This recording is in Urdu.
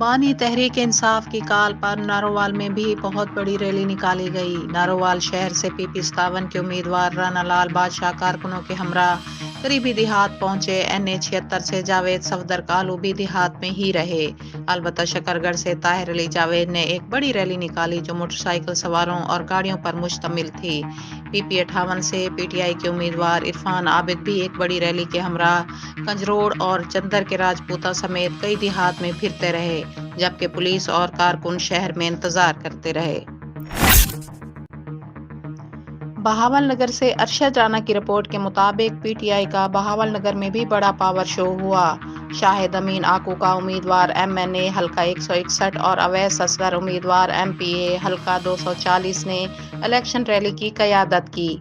بانی تحریک انصاف کی کال پر نارووال میں بھی بہت بڑی ریلی نکالی گئی۔ نارووال شہر سے PP 57 کے امیدوار رانا لال بادشاہ کارکنوں کے ہمراہ قریبی دیہات پہنچے۔ NA 76 سے جاوید صفدر کالو بھی دیہات میں ہی رہے۔ البتہ شکرگڑھ سے طاہر علی جاوید نے ایک بڑی ریلی نکالی جو موٹر سائیکل سواروں اور گاڑیوں پر مشتمل تھی۔ PP 58 سے PTI کے امیدوار عرفان عابد بھی ایک بڑی ریلی کے ہمراہ کنجروڑ اور چندر کے راجپوتہ سمیت کئی دیہات میں پھرتے رہے، جبکہ پولیس اور کارکن شہر میں انتظار کرتے رہے۔ بہاول نگر سے ارشد رانا کی رپورٹ کے مطابق PTI کا بہاول نگر میں بھی بڑا پاور شو ہوا۔ شاہد امین آکو کا امیدوار MNA حلقہ 161 اور اویس اصغر امیدوار MPA حلقہ 240 نے الیکشن ریلی کی قیادت کی۔